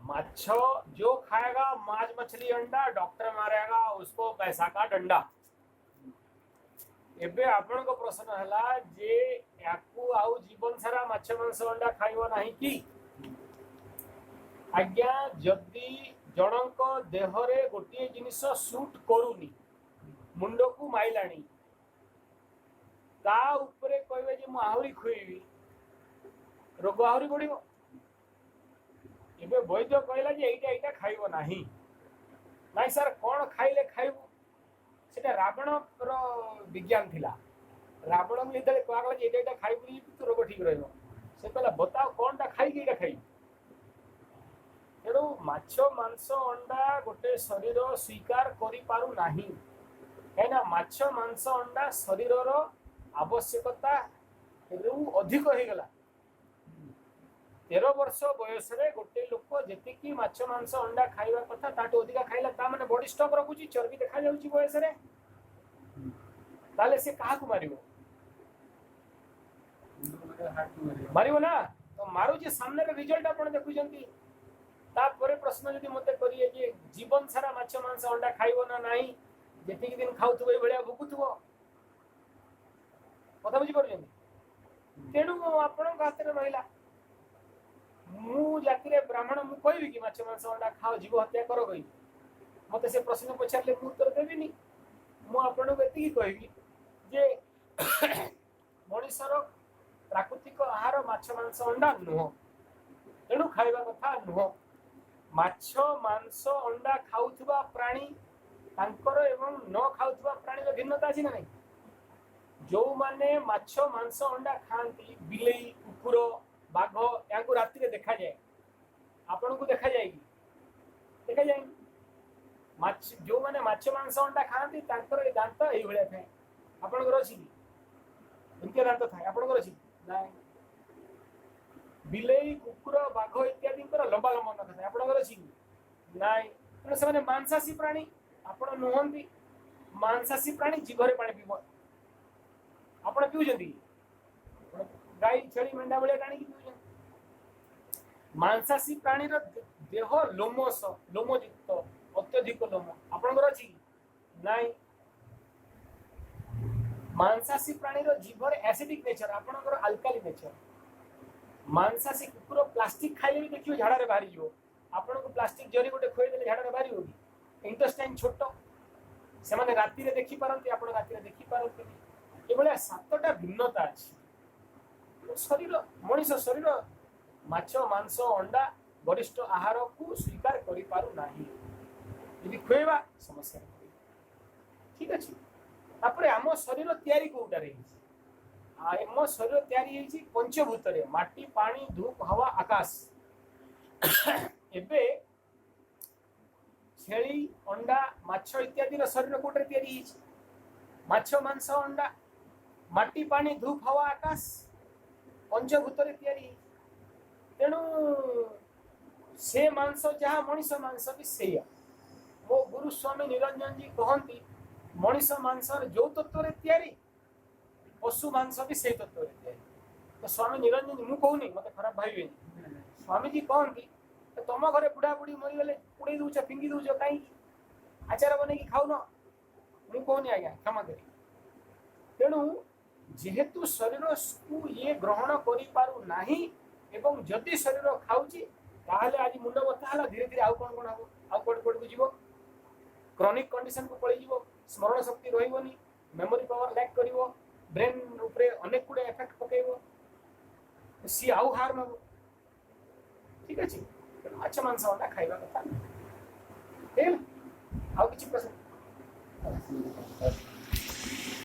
माछो जो खाएगा माछ मछली अंडा डॉक्टर मारेगा उसको पैसा का डंडा। एबे आपण को प्रश्न है जे याकू आउ जीवन सारा माछ मांस अंडा खाइबो नाही कि आज्ञा जदि जनक देहरे गोटे जिनिस सूट करूनी मुंड को माइलाणी ता उपरे कहबे जे मु आहुरी खुइबी रोग आहुरी बढ़िबो। एबे वैद्य कहला जे एइटा एइटा खाइबो नाही नाइ सर कोन खाइले खाइबो सेटा रावण रो विज्ञान थिला। रावण भी जेतले कहला जे एइटा एइटा खाइबी तो रोग ठीक रहइबो से कहला बताओ कोनटा खाइ कि एइटा खाइ। तेणु माछ मांस अंडा गोटे शरीर स्वीकार करि पारु नाही कहिना माछ मांस अंडा शरीर रो आवश्यकता रु अधिक हो गला। 13 वर्ष बयस रे गोटे लोक जेतिकी माछ मांस अंडा खाइबा कथा ताटो अधिका खाइला ता माने बॉडी स्टॉक रखुची चर्बी देखा जाउची बयस रे ताले से काहा को मारिबो मारिबो ना तो मारू जे सामने रे रिजल्ट आपण देखुचंती तापरे प्रश्न जदि मते करिए जे जीवन सारा माछ मांस अंडा खाइबो ना नाही जेतिकी दिन खाउथबो ए भलिया भुकुथबो कथा बुझी पारुछंती। तेणु आपण हाथ में रहिला मु जाति रे ब्राह्मण मु कहबी कि माछ मांस अंडा खाओ जीव हत्या करो गई मते से प्रश्न पछारले मु उत्तर देबिनी। मु आपण को एति कहबी जे मनुष्यर प्राकृतिक आहार माछ मांस अंडा नुह तेणु खाइबा कथा नुह। माछ मांस अंडा खाउथबा प्राणी तांकर एवं न खाउथबा प्राणी भिन्नता अछि ना नहीं। जो माने माछ मांस अंडा खाती बिलेई कुकुर बाघ या राति में देखा जाए आपण को देखा जाएगी देखा जाए माछ जो माने माछ मांस अंडा खाती तांकर दांत एई भलिया थाए आपण को अछि इनके दांत थाए आपण को अछि नाही। बिलेई कुकुर बाघ इत्यादि लंबा लंबा नख थाए आपण को अछि नाही। तेणु से मांसाशी प्राणी आपण नुहंती मांसाशी प्राणी जीभरे पानी पीब आपण पिउजंती गाई छेली मेंढा भलिया टाणी की पिउजंती। मांसाशी प्राणी रो देह लोमस लोमयुक्त अत्यधिक लोम आपण को अछि नाही। मांसाशी प्राणी रो जीभर एसिडिक नेचर आपण को अल्काली नेचर। मांसाशी कुकुर प्लास्टिक खाइले भी देखियो झाड़ा रे बाहरी जो आपण को प्लास्टिक जरी गोटे खोई देले झाड़ा रे बाहरी होगी इंटेस्टाइन छोटो से माने राति रे देखि पारंती आपण राति रे देखि पारंती ए भलिया सातटा भिन्नता अछि। शरीर मनीष शरीर माछ मांस अंडा वरिष्ठ आहार को स्वीकार करि पारु नाही यदि खुएबा समस्या ठीक अछि। तापरे आम शरीर तयारी कोटा रे आम शरीर तयारी हेछि पंचभूत रे माटी पानी धूप हवा आकाश। एबे छेली अंडा माछ इत्यादि रो शरीर कोटा तयारी हेछि माछ मांस अंडा माटी पानी धूप हवा आकाश पंचभूत रे तयारी। तेणु से मांस जहाँ मनीष मांस भी सेया मो गुरु स्वामी निरंजन जी कहती मनीष मांस जो तत्व रे तयारी पशु मांस भी से तत्व रे तयारी। तो स्वामी निरंजन जी मु कहूनी मते खराब भाई स्वामी जी कहती तुम घरे बुढ़ा बुढ़ी मरीगले उड़े दूच फिंगी दूच कहीं आचार बन खाऊ न मु कहूनी आज्ञा क्षमा करी। तेणु जेहेतु शरीर को ये ग्रहण करि पारु नाही एवं जदि शरीर खाउची ताहले आज मुंड बता हला धीरे धीरे आउ कोन हबो आउ कोड कोड को जीवो क्रॉनिक कंडीशन को पळी जीवो स्मरण शक्ति रहिबोनी मेमोरी पावर लैक करिवो ब्रेन ऊपर अनेक गुडे इफेक्ट पकेइबो सी आउ हार्म हबो ठीक अछि। अच्छा मांस अंडा खाइबा कथा आउ किछि प्रश्न